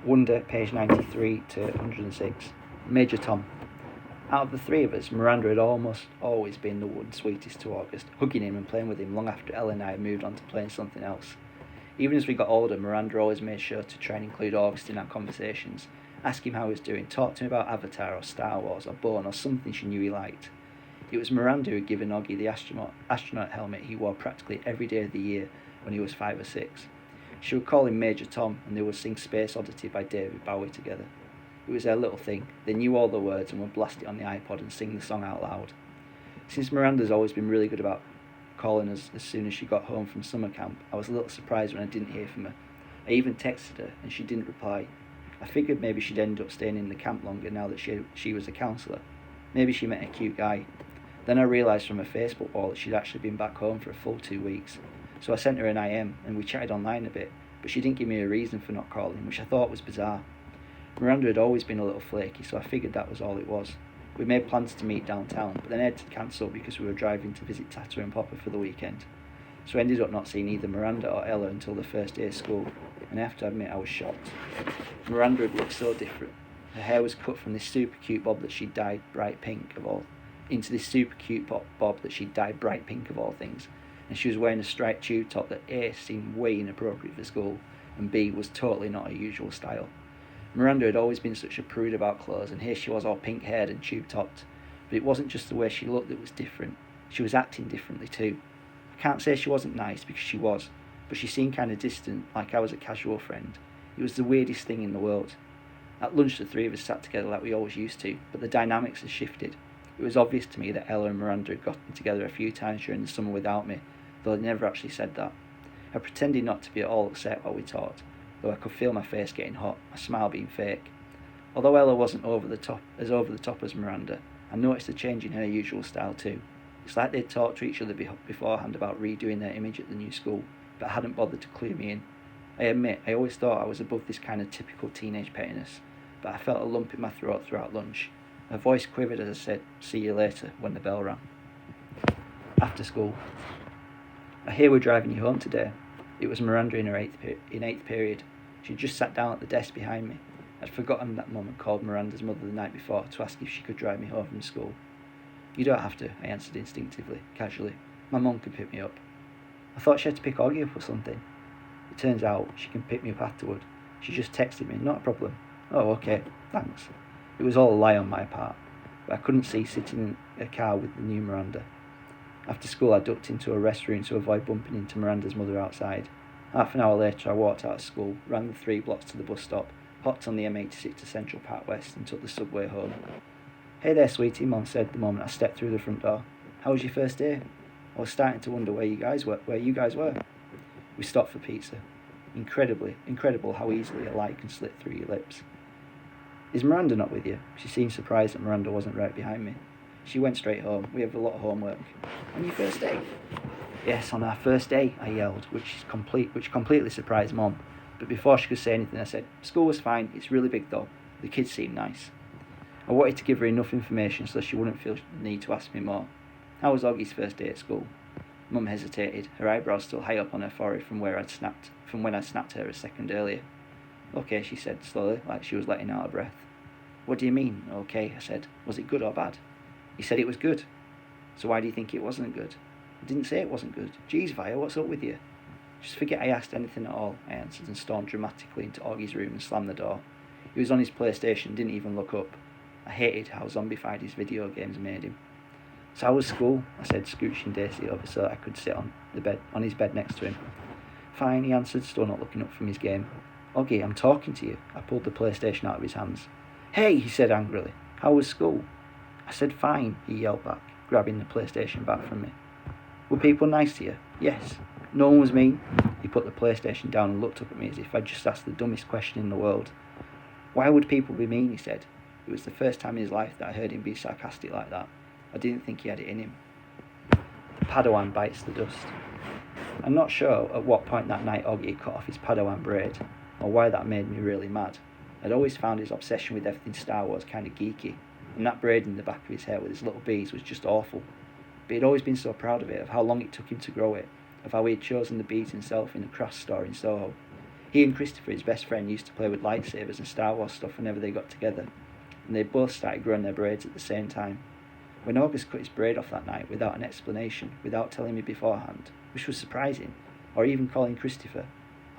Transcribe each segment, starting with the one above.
Wonder, page 93-106. Major Tom. Out of the three of us, Miranda had almost always been the one sweetest to August, hugging him and playing with him long after Ella and I had moved on to playing something else. Even as we got older, Miranda always made sure to try and include August in our conversations, ask him how he was doing, talk to him about Avatar or Star Wars or Bone or something she knew he liked. It was Miranda who had given Augie the astronaut helmet he wore practically every day of the year when he was 5 or 6. She would call him Major Tom, and they would sing Space Oddity by David Bowie together. It was their little thing. They knew all the words and would blast it on the iPod and sing the song out loud. Since Miranda's always been really good about calling us as soon as she got home from summer camp, I was a little surprised when I didn't hear from her. I even texted her and she didn't reply. I figured maybe she'd end up staying in the camp longer now that she was a counsellor. Maybe she met a cute guy. Then I realised from her Facebook wall that she'd actually been back home for a full 2 weeks. So I sent her an IM and we chatted online a bit, but she didn't give me a reason for not calling, which I thought was bizarre. Miranda had always been a little flaky, so I figured that was all it was. We made plans to meet downtown, but then I had to cancel because we were driving to visit Tata and Papa for the weekend. So I ended up not seeing either Miranda or Ella until the first day of school, and I have to admit I was shocked. Miranda had looked so different. Her hair was cut from this super cute bob that she'd dyed bright pink of all things, and she was wearing a striped tube top that A, seemed way inappropriate for school, and B, was totally not her usual style. Miranda had always been such a prude about clothes, and here she was all pink-haired and tube-topped. But it wasn't just the way she looked that was different. She was acting differently too. I can't say she wasn't nice, because she was, but she seemed kind of distant, like I was a casual friend. It was the weirdest thing in the world. At lunch the three of us sat together like we always used to, but the dynamics had shifted. It was obvious to me that Ella and Miranda had gotten together a few times during the summer without me, though they never actually said that. I pretended not to be at all upset while we talked, though I could feel my face getting hot, my smile being fake. Although Ella wasn't over the top as Miranda, I noticed a change in her usual style too. It's like they'd talked to each other beforehand about redoing their image at the new school, but hadn't bothered to clue me in. I admit, I always thought I was above this kind of typical teenage pettiness, but I felt a lump in my throat throughout lunch. Her voice quivered as I said, "See you later," when the bell rang. After school. I hear we're driving you home today. It was Miranda in eighth period. She'd just sat down at the desk behind me. I'd forgotten that Mum had called Miranda's mother the night before to ask if she could drive me home from school. "You don't have to," I answered instinctively, casually. "My mum can pick me up." I thought she had to pick Augie up or something. It turns out she can pick me up afterward. She just texted me, "Not a problem." "Oh, okay, thanks." It was all a lie on my part, but I couldn't see sitting in a car with the new Miranda. After school I ducked into a restroom to avoid bumping into Miranda's mother outside. Half an hour later I walked out of school, ran the 3 blocks to the bus stop, hopped on the M86 to Central Park West and took the subway home. "Hey there, sweetie," Mum said the moment I stepped through the front door. "How was your first day?" I was starting to wonder where you guys were. We stopped for pizza. Incredible how easily a lie can slip through your lips. "Is Miranda not with you?" She seemed surprised that Miranda wasn't right behind me. "She went straight home. We have a lot of homework." "On your first day?" "Yes, on our first day," I yelled, which completely surprised Mum. But before she could say anything, I said, "School was fine. It's really big though. The kids seem nice." I wanted to give her enough information so she wouldn't feel the need to ask me more. "How was Augie's first day at school?" Mum hesitated, her eyebrows still high up on her forehead from when I snapped her a second earlier. "Okay," she said slowly, like she was letting out a breath. "What do you mean, okay?" I said. "Was it good or bad?" "You said it was good." "So why do you think it wasn't good?" "I didn't say it wasn't good." "Geez, Via, what's up with you?" "Just forget I asked anything at all," I answered and stormed dramatically into Augie's room and slammed the door. He was on his PlayStation, didn't even look up. I hated how zombified his video games made him. "So how was school?" I said, scooching Daisy over so that I could sit on his bed next to him. "Fine," he answered, still not looking up from his game. "Augie, I'm talking to you." I pulled the PlayStation out of his hands. "Hey," he said angrily, "how was school?" I said fine, he yelled back, grabbing the PlayStation back from me. "Were people nice to you?" "Yes." "No one was mean?" He put the PlayStation down and looked up at me as if I'd just asked the dumbest question in the world. "Why would people be mean?" he said. It was the first time in his life that I heard him be sarcastic like that. I didn't think he had it in him. The Padawan bites the dust. I'm not sure at what point that night Augie cut off his Padawan braid, or why that made me really mad. I'd always found his obsession with everything Star Wars kind of geeky, and that braid in the back of his hair with his little beads was just awful. But he'd always been so proud of it, of how long it took him to grow it, of how he had chosen the beads himself in a crafts store in Soho. He and Christopher, his best friend, used to play with lightsabers and Star Wars stuff whenever they got together, and they both started growing their braids at the same time. When August cut his braid off that night without an explanation, without telling me beforehand, which was surprising, or even calling Christopher,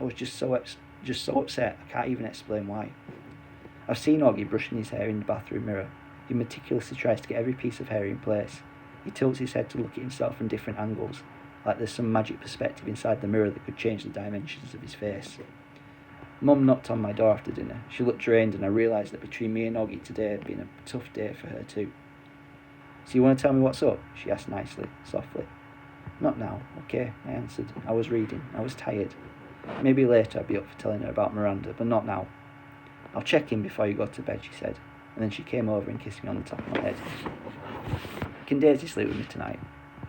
I was just so upset I can't even explain why. I've seen Augie brushing his hair in the bathroom mirror. He meticulously tries to get every piece of hair in place. He tilts his head to look at himself from different angles, like there's some magic perspective inside the mirror that could change the dimensions of his face. Mum knocked on my door after dinner. She looked drained, and I realised that between me and Augie today had been a tough day for her too. "So you want to tell me what's up?" she asked nicely, softly. "Not now, okay," I answered. I was reading. I was tired. Maybe later I'd be up for telling her about Miranda, but not now. "I'll check in before you go to bed," she said, and then she came over and kissed me on the top of my head. "Can Daisy sleep with me tonight?"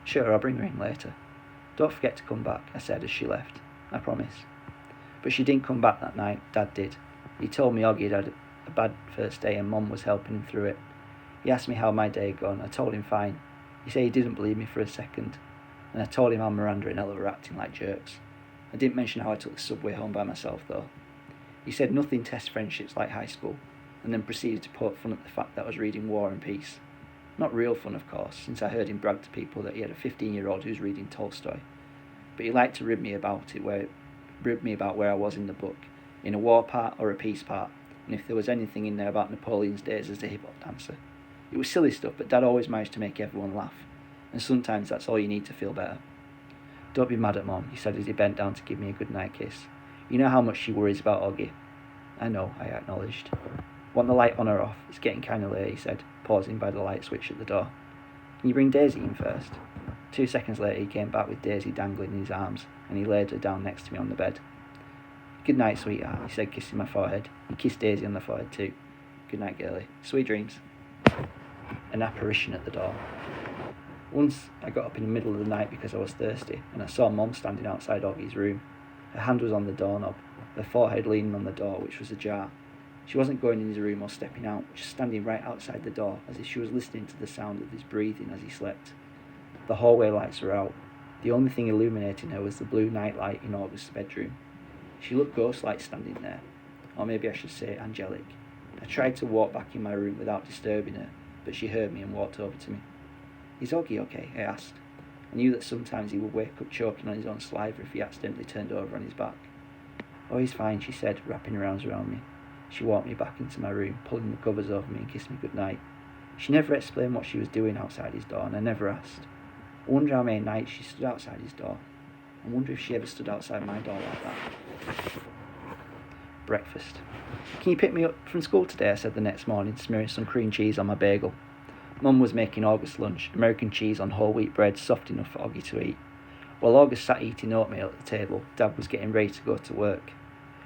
"Sure, I'll bring her in later." "Don't forget to come back," I said as she left. "I promise." But she didn't come back that night. Dad did. He told me Augie had a bad first day and Mum was helping him through it. He asked me how my day had gone. I told him fine. He said he didn't believe me for a second, and I told him how Miranda and Ella were acting like jerks. I didn't mention how I took the subway home by myself though. He said nothing tests friendships like high school, and then proceeded to poke fun at the fact that I was reading War and Peace. Not real fun, of course, since I heard him brag to people that he had a 15-year-old who was reading Tolstoy. But he liked to rib me about where I was in the book, in a war part or a peace part, and if there was anything in there about Napoleon's days as a hip-hop dancer. It was silly stuff, but Dad always managed to make everyone laugh, and sometimes that's all you need to feel better. "Don't be mad at Mom," he said as he bent down to give me a goodnight kiss. "You know how much she worries about Augie." "I know," I acknowledged. "Want the light on or off? It's getting kind of late," he said, pausing by the light switch at the door. "Can you bring Daisy in first?" 2 seconds later he came back with Daisy dangling in his arms, and he laid her down next to me on the bed. "Good night, sweetheart," he said, kissing my forehead. He kissed Daisy on the forehead too. "Good night, girlie. Sweet dreams." An apparition at the door. Once I got up in the middle of the night because I was thirsty, and I saw Mom standing outside Augie's room. Her hand was on the doorknob, her forehead leaning on the door, which was ajar. She wasn't going in his room or stepping out, just standing right outside the door, as if she was listening to the sound of his breathing as he slept. The hallway lights were out. The only thing illuminating her was the blue nightlight in August's bedroom. She looked ghost-like standing there, or maybe I should say angelic. I tried to walk back in my room without disturbing her, but she heard me and walked over to me. "Is Augie okay?" I asked. I knew that sometimes he would wake up choking on his own saliva if he accidentally turned over on his back. "Oh, he's fine," she said, wrapping her arms around me. She walked me back into my room, pulling the covers over me and kissed me goodnight. She never explained what she was doing outside his door, and I never asked. I wonder how many nights she stood outside his door. I wonder if she ever stood outside my door like that. Breakfast. "Can you pick me up from school today?" I said the next morning, smearing some cream cheese on my bagel. Mum was making August lunch, American cheese on whole wheat bread, soft enough for Augie to eat. While August sat eating oatmeal at the table, Dad was getting ready to go to work.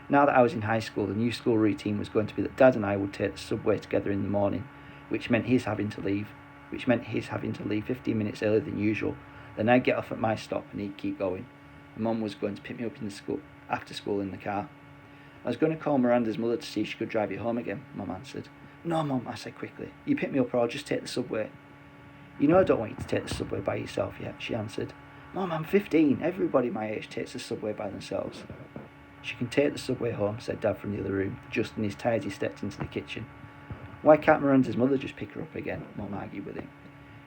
Now that I was in high school, the new school routine was going to be that Dad and I would take the subway together in the morning, which meant his having to leave 15 minutes earlier than usual. Then I'd get off at my stop and he'd keep going. And Mum was going to pick me up after school in the car. "I was going to call Miranda's mother to see if she could drive you home again," Mum answered. "No, Mum," I said quickly. "You pick me up or I'll just take the subway." "You know I don't want you to take the subway by yourself yet," she answered. "Mum, I'm 15. Everybody my age takes the subway by themselves." "She can take the subway home," said Dad from the other room, adjusting his tie as he stepped into the kitchen. "Why can't Miranda's mother just pick her up again?" Mum argued with him.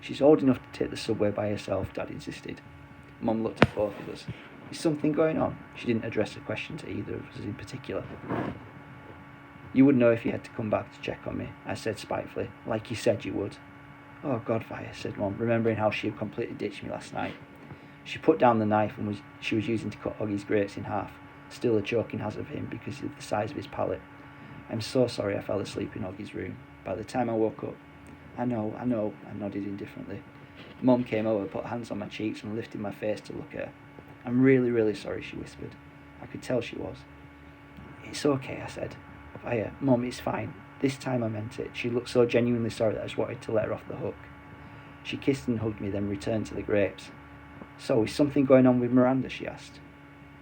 "She's old enough to take the subway by herself," Dad insisted. Mum looked at both of us. "Is something going on?" She didn't address the question to either of us in particular. "You would know if you had to come back to check on me," I said spitefully, "like you said you would." "Oh, Godfire," said Mum, remembering how she had completely ditched me last night. She put down the knife she was using to cut Augie's grapes in half, still a choking hazard for him because of the size of his palate. "I'm so sorry I fell asleep in Augie's room. By the time I woke up..." I know, I nodded indifferently. Mum came over, put hands on my cheeks and lifted my face to look at her. "I'm really, really sorry," she whispered. I could tell she was. "It's okay," I said. Mum, it's fine. This time I meant it." She looked so genuinely sorry that I just wanted to let her off the hook. She kissed and hugged me, then returned to the grapes. "So, is something going on with Miranda?" she asked.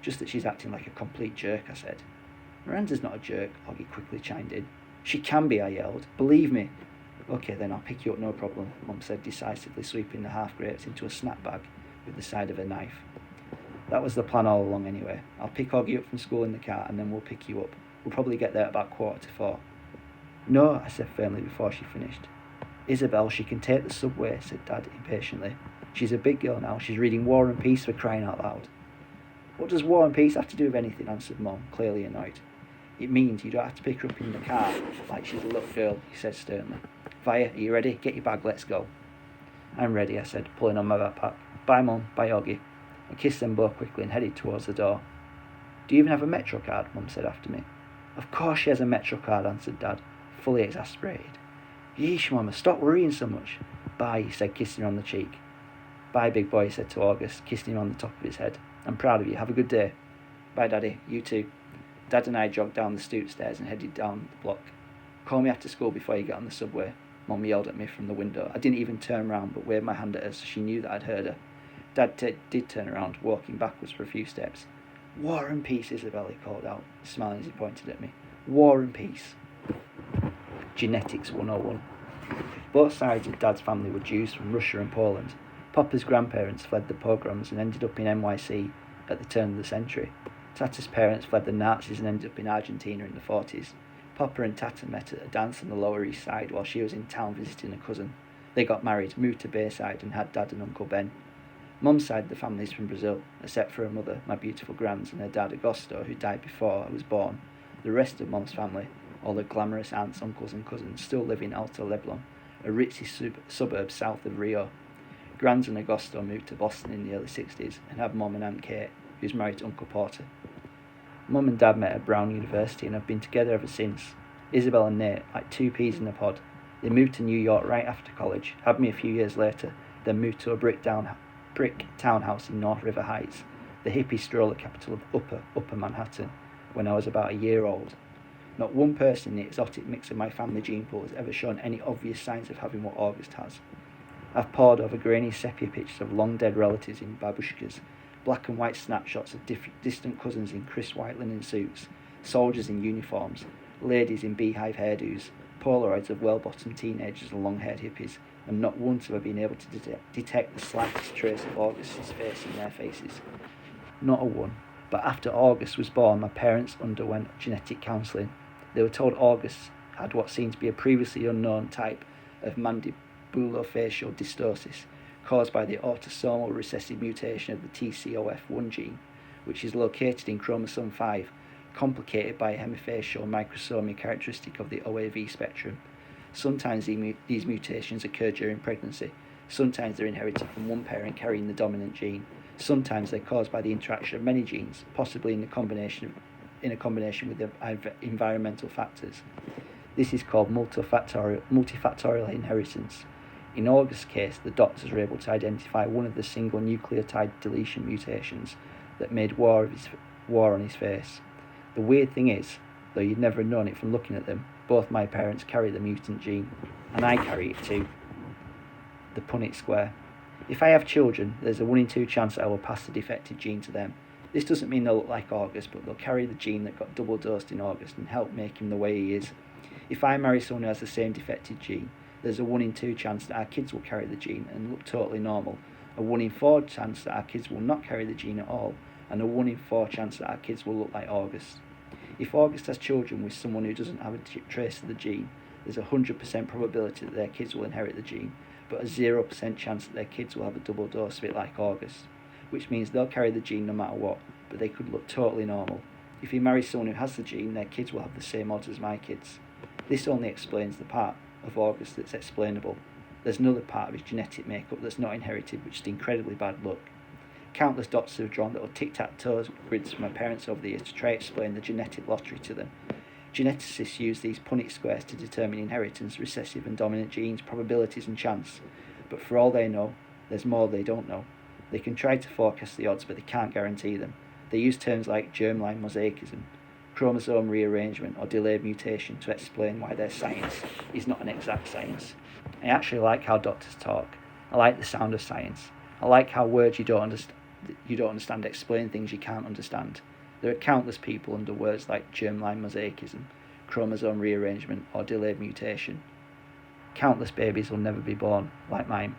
"Just that she's acting like a complete jerk," I said. "Miranda's not a jerk," Augie quickly chimed in. "She can be," I yelled. "Believe me." "Okay then, I'll pick you up, no problem," Mum said decisively, sweeping the half grapes into a snap bag with the side of a knife. That was the plan all along anyway. I'll pick Augie up from school in the car and then we'll pick you up. We'll probably get there at about 3:45. No, I said firmly before she finished. Isabel, she can take the subway, said Dad impatiently. She's a big girl now. She's reading War and Peace, for crying out loud. What does War and Peace have to do with anything? Answered Mum, clearly annoyed. It means you don't have to pick her up in the car like she's a little girl, he said sternly. Via, are you ready? Get your bag, let's go. I'm ready, I said, pulling on my backpack. Bye, Mum, bye, Augie. I kissed them both quickly and headed towards the door. Do you even have a Metro card? Mum said after me. Of course she has a Metro card, answered Dad, fully exasperated. Yeesh, Mama, stop worrying so much. Bye, he said, kissing her on the cheek. Bye, big boy, he said to August, kissing him on the top of his head. I'm proud of you. Have a good day. Bye, Daddy. You too. Dad and I jogged down the stoop stairs and headed down the block. Call me after school before you get on the subway. Mum yelled at me from the window. I didn't even turn round, but waved my hand at her so she knew that I'd heard her. Dad did turn around, walking backwards for a few steps. War and Peace, Isabel, he called out, smiling as he pointed at me. War and Peace. Genetics 101. Both sides of Dad's family were Jews from Russia and Poland. Papa's grandparents fled the pogroms and ended up in NYC at the turn of the century. Tata's parents fled the Nazis and ended up in Argentina in the 40s. Papa and Tata met at a dance on the Lower East Side while she was in town visiting a cousin. They got married, moved to Bayside and had Dad and Uncle Ben. Mum's side of the family is from Brazil, except for her mother, my beautiful grands, and her dad Agosto, who died before I was born. The rest of Mum's family, all the glamorous aunts, uncles and cousins, still live in Alto Leblon, a ritzy suburb south of Rio. Grands and Agosto moved to Boston in the early 60s and have Mum and Aunt Kate, who's married to Uncle Porter. Mum and Dad met at Brown University and have been together ever since. Isabel and Nate, like two peas in a pod. They moved to New York right after college, had me a few years later, then moved to a brick townhouse in North River Heights, the hippie stroller capital of Upper Manhattan, when I was about a year old. Not one person in the exotic mix of my family gene pool has ever shown any obvious signs of having what August has. I've pored over grainy sepia pictures of long-dead relatives in babushkas, black and white snapshots of distant cousins in crisp white linen suits, soldiers in uniforms, ladies in beehive hairdos, Polaroids of well-bottomed teenagers and long-haired hippies, and not once have I been able to detect the slightest trace of August's face in their faces. Not a one. But after August was born, my parents underwent genetic counselling. They were told August had what seemed to be a previously unknown type of mandibulofacial dystosis, caused by the autosomal recessive mutation of the TCOF1 gene, which is located in chromosome 5, complicated by a hemifacial microsomia characteristic of the OAV spectrum. Sometimes these mutations occur during pregnancy. Sometimes they're inherited from one parent carrying the dominant gene. Sometimes they're caused by the interaction of many genes, possibly in a combination with the environmental factors. This is called multifactorial inheritance. In August's case, the doctors were able to identify one of the single nucleotide deletion mutations that made war on his face. The weird thing is, though you'd never have known it from looking at them, both my parents carry the mutant gene, and I carry it too. The Punnett square. If I have children, there's a 1 in 2 chance that I will pass the defective gene to them. This doesn't mean they'll look like August, but they'll carry the gene that got double dosed in August and help make him the way he is. If I marry someone who has the same defective gene, there's a 1 in 2 chance that our kids will carry the gene and look totally normal, a 1 in 4 chance that our kids will not carry the gene at all, and a 1 in 4 chance that our kids will look like August. If August has children with someone who doesn't have a trace of the gene, there's a 100% probability that their kids will inherit the gene, but a 0% chance that their kids will have a double dose of it like August, which means they'll carry the gene no matter what, but they could look totally normal. If he marries someone who has the gene, their kids will have the same odds as my kids. This only explains the part of August that's explainable. There's another part of his genetic makeup that's not inherited, which is incredibly bad luck. Countless doctors have drawn little tic-tac-toe grids from my parents over the years to try to explain the genetic lottery to them. Geneticists use these Punnett squares to determine inheritance, recessive and dominant genes, probabilities and chance. But for all they know, there's more they don't know. They can try to forecast the odds, but they can't guarantee them. They use terms like germline mosaicism, chromosome rearrangement or delayed mutation to explain why their science is not an exact science. I actually like how doctors talk. I like the sound of science. I like how words you don't understand explain things you can't understand. There are countless people under words like germline mosaicism, chromosome rearrangement or delayed mutation. Countless babies will never be born, like mine.